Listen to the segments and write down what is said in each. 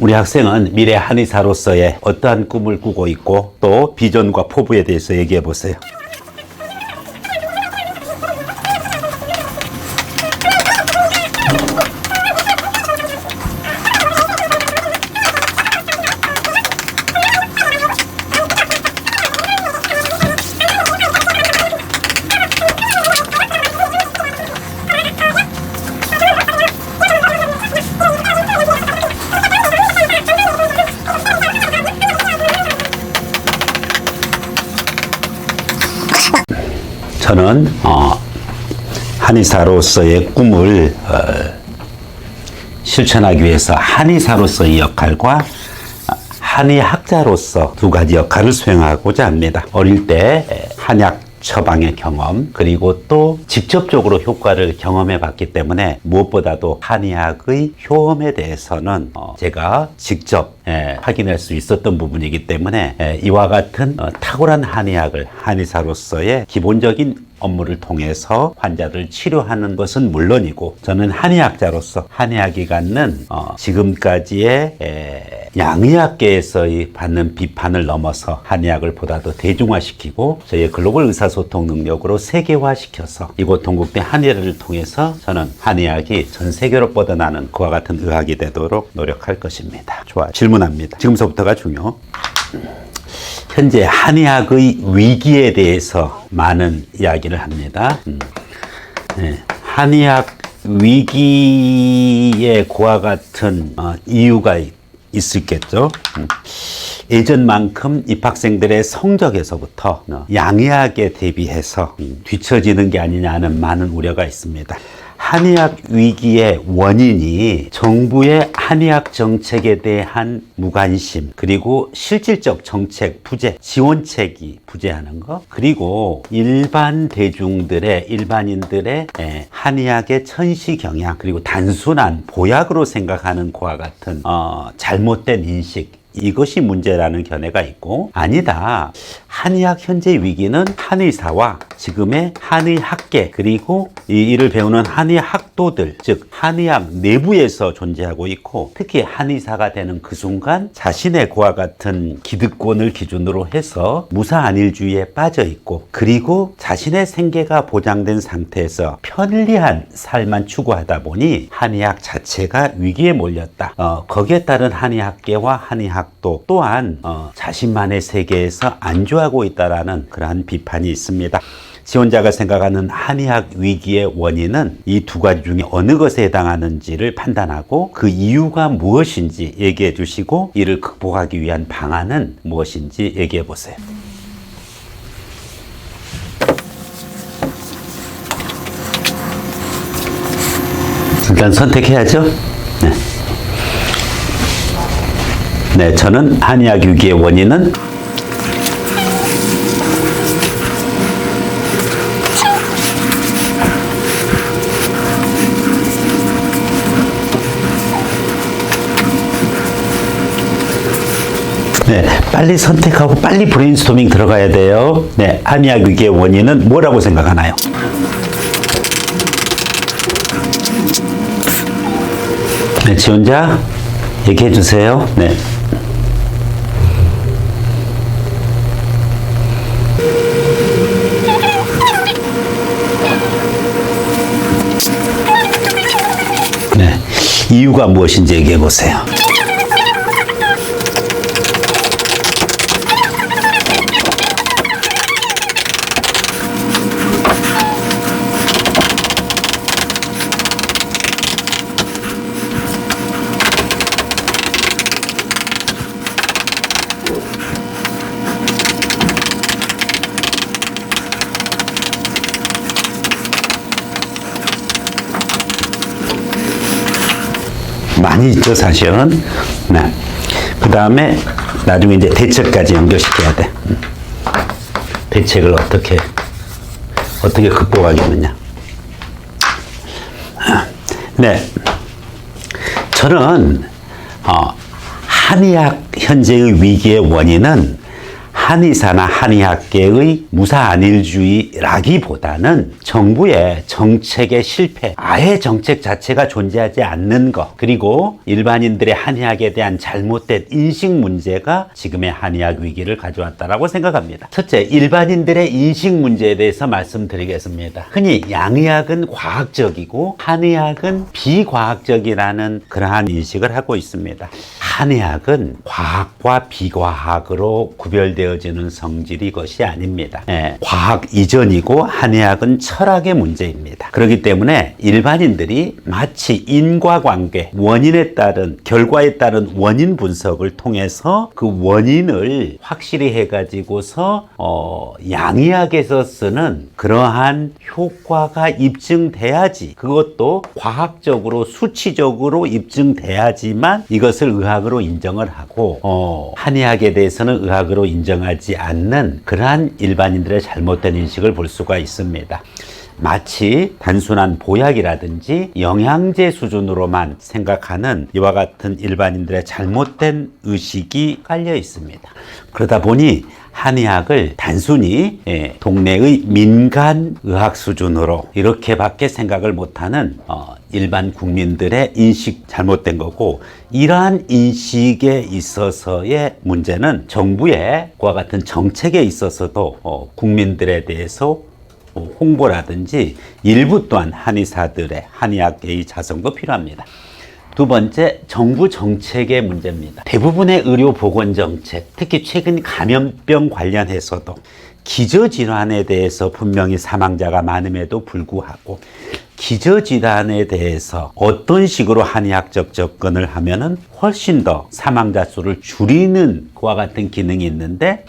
우리 학생은 미래 한의사로서의 어떠한 꿈을 꾸고 있고 또 비전과 포부에 대해서 얘기해 보세요. 저는 한의사로서의 꿈을 실천하기 위해서 한의사로서의 역할과 한의학자로서 두 가지 역할을 수행하고자 합니다. 어릴 때 한약 처방의 경험 그리고 또 직접적으로 효과를 경험해 봤기 때문에 무엇보다도 한의학의 효험에 대해서는 제가 직접 확인할 수 있었던 부분이기 때문에 이와 같은 탁월한 한의학을 한의사로서의 기본적인 업무를 통해서 환자를 치료하는 것은 물론이고 저는 한의학자로서 한의학이 갖는 지금까지의 양의학계에서의 받는 비판을 넘어서 한의학을 보다 더 대중화시키고 저희의 글로벌 의사소통 능력으로 세계화시켜서 이곳 동국대 한의를 통해서 저는 한의학이 전 세계로 뻗어나는 그와 같은 의학이 되도록 노력할 것입니다. 좋아요. 질문합니다. 지금서부터가 중요. 현재 한의학의 위기에 대해서 많은 이야기를 합니다. 한의학 위기의 그와 같은 이유가 있을겠죠. 예전만큼 입학생들의 성적에서부터 양의학에 대비해서 뒤처지는 게 아니냐는 많은 우려가 있습니다. 한의학 위기의 원인이 정부의 한의학 정책에 대한 무관심, 그리고 실질적 정책 부재, 지원책이 부재하는 것, 그리고 일반인들의 한의학의 천시 경향, 그리고 단순한 보약으로 생각하는 그와 같은 잘못된 인식, 이것이 문제라는 견해가 있고, 아니다. 한의학 현재 위기는 한의사와 지금의 한의학계 그리고 이를 배우는 한의학도들, 즉 한의학 내부에서 존재하고 있고, 특히 한의사가 되는 그 순간 자신의 그와 같은 기득권을 기준으로 해서 무사한일주의에 빠져 있고, 그리고 자신의 생계가 보장된 상태에서 편리한 삶만 추구하다 보니 한의학 자체가 위기에 몰렸다. 거기에 따른 한의학계와 한의학도 또한 자신만의 세계에서 안주하고 있다라는 그러한 비판이 있습니다. 지원자가 생각하는 한의학 위기의 원인은 이 두 가지 중에 어느 것에 해당하는지를 판단하고 그 이유가 무엇인지 얘기해 주시고 이를 극복하기 위한 방안은 무엇인지 얘기해 보세요. 일단 선택해야죠. 네, 저는 한의학 위기의 원인은 빨리 선택하고 빨리 브레인스토밍 들어가야 돼요. 네, 한의학 위기의 원인은 뭐라고 생각하나요? 네, 지원자 얘기해 주세요. 네. 네, 이유가 무엇인지 얘기해 보세요. 많이 있죠, 사실은. 네. 그 다음에 나중에 이제 대책까지 연결시켜야 돼. 대책을 어떻게 극복하겠느냐. 네. 저는 한의학 현재의 위기의 원인은 한의사나 한의학계의 무사안일주의라기보다는 정부의 정책의 실패, 아예 정책 자체가 존재하지 않는 것, 그리고 일반인들의 한의학에 대한 잘못된 인식 문제가 지금의 한의학 위기를 가져왔다라고 생각합니다. 첫째, 일반인들의 인식 문제에 대해서 말씀드리겠습니다. 흔히 양의학은 과학적이고 한의학은 비과학적이라는 그러한 인식을 하고 있습니다. 한의학은 과학과 비과학으로 구별되어지는 성질이 것이 아닙니다. 과학 이전이고 한의학은 철학의 문제입니다. 그렇기 때문에 일반인들이 마치 인과관계, 원인에 따른, 결과에 따른 원인 분석을 통해서 그 원인을 확실히 해가지고서 양의학에서 쓰는 그러한 효과가 입증돼야지, 그것도 과학적으로 수치적으로 입증돼야지만 이것을 의학으로 인정을 하고, 한의학에 대해서는 의학으로 인정하지 않는 그러한 일반인들의 잘못된 인식을 볼 수가 있습니다. 마치 단순한 보약이라든지 영양제 수준으로만 생각하는 이와 같은 일반인들의 잘못된 의식이 깔려 있습니다. 그러다 보니 한의학을 단순히 동네의 민간 의학 수준으로 이렇게밖에 생각을 못하는 일반 국민들의 인식 잘못된 거고, 이러한 인식에 있어서의 문제는 정부의 그와 같은 정책에 있어서도 국민들에 대해서 홍보라든지 일부 또한 한의사들의 한의학계의 자성도 필요합니다. 두 번째, 정부 정책의 문제입니다. 대부분의 의료보건정책, 특히 최근 감염병 관련해서도 기저질환에 대해서 분명히 사망자가 많음에도 불구하고 기저질환에 대해서 어떤 식으로 한의학적 접근을 하면은 훨씬 더 사망자 수를 줄이는 그와 같은 기능이 있는데,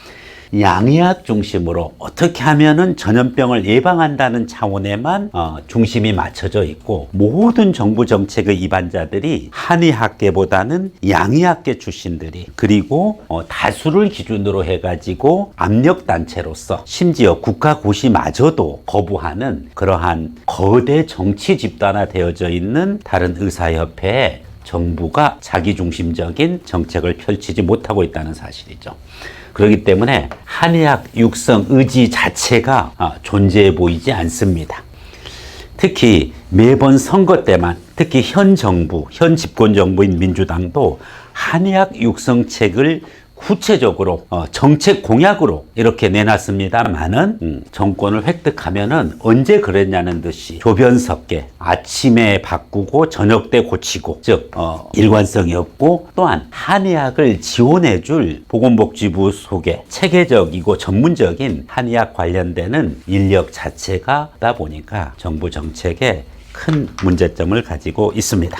양의학 중심으로 어떻게 하면은 전염병을 예방한다는 차원에만 중심이 맞춰져 있고, 모든 정부 정책의 입안자들이 한의학계보다는 양의학계 출신들이, 그리고 다수를 기준으로 해가지고 압력단체로서 심지어 국가고시마저도 거부하는 그러한 거대 정치 집단화되어져 있는 다른 의사협회에 정부가 자기중심적인 정책을 펼치지 못하고 있다는 사실이죠. 그렇기 때문에 한의학 육성 의지 자체가 존재해 보이지 않습니다. 특히 매번 선거 때만, 특히 현 정부, 현 집권 정부인 민주당도 한의학 육성책을 구체적으로 정책 공약으로 이렇게 내놨습니다만은 정권을 획득하면은 언제 그랬냐는 듯이 조변석계, 아침에 바꾸고 저녁 때 고치고, 즉 일관성이 없고, 또한 한의학을 지원해줄 보건복지부 속에 체계적이고 전문적인 한의학 관련되는 인력 자체가 다 보니까 정부 정책에 큰 문제점을 가지고 있습니다.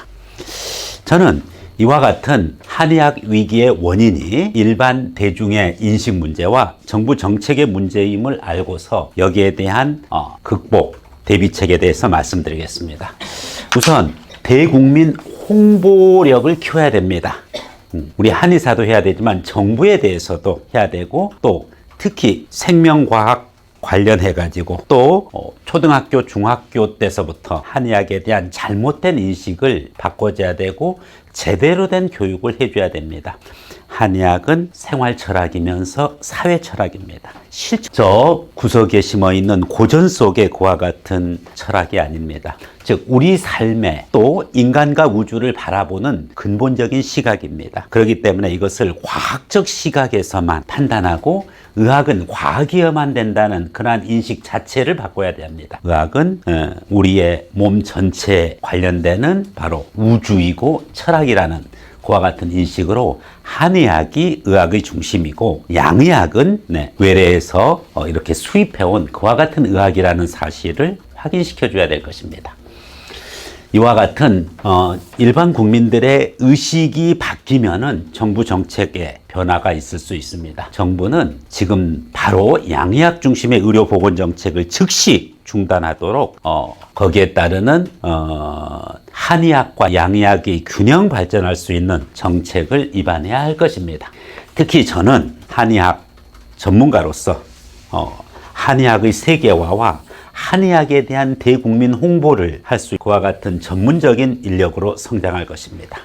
저는 이와 같은 한의학 위기의 원인이 일반 대중의 인식 문제와 정부 정책의 문제임을 알고서 여기에 대한 극복, 대비책에 대해서 말씀드리겠습니다. 우선 대국민 홍보력을 키워야 됩니다. 우리 한의사도 해야 되지만 정부에 대해서도 해야 되고, 또 특히 생명과학 관련해가지고 또 초등학교, 중학교 때서부터 한의학에 대한 잘못된 인식을 바꿔줘야 되고 제대로 된 교육을 해줘야 됩니다. 한의학은 생활 철학이면서 사회 철학입니다. 저 구석에 심어 있는 고전 속의 그와 같은 철학이 아닙니다. 즉 우리 삶에 또 인간과 우주를 바라보는 근본적인 시각입니다. 그렇기 때문에 이것을 과학적 시각에서만 판단하고 의학은 과학이어야만 된다는 그러한 인식 자체를 바꿔야 됩니다. 의학은 우리의 몸 전체에 관련되는 바로 우주이고 철학이라는 그와 같은 인식으로 한의학이 의학의 중심이고, 양의학은 외래에서 이렇게 수입해온 그와 같은 의학이라는 사실을 확인시켜 줘야 될 것입니다. 이와 같은 일반 국민들의 의식이 바뀌면은 정부 정책에 변화가 있을 수 있습니다. 정부는 지금 바로 양의학 중심의 의료보건 정책을 즉시 중단하도록 거기에 따르는 한의학과 양의학이 균형 발전할 수 있는 정책을 입안해야 할 것입니다. 특히 저는 한의학 전문가로서 한의학의 세계화와 한의학에 대한 대국민 홍보를 할 수 있고 그와 같은 전문적인 인력으로 성장할 것입니다.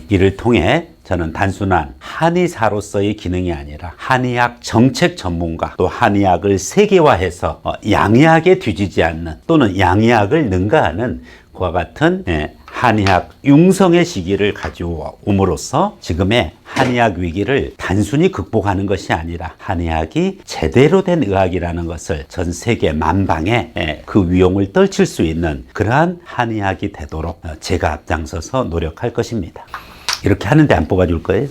이를 통해 저는 단순한 한의사로서의 기능이 아니라 한의학 정책 전문가, 또 한의학을 세계화해서 양의학에 뒤지지 않는, 또는 양의학을 능가하는 그와 같은 한의학 융성의 시기를 가져옴으로써 지금의 한의학 위기를 단순히 극복하는 것이 아니라 한의학이 제대로 된 의학이라는 것을 전 세계 만방에 그 위용을 떨칠 수 있는 그러한 한의학이 되도록 제가 앞장서서 노력할 것입니다. 이렇게 하는데 안 뽑아줄 거예요?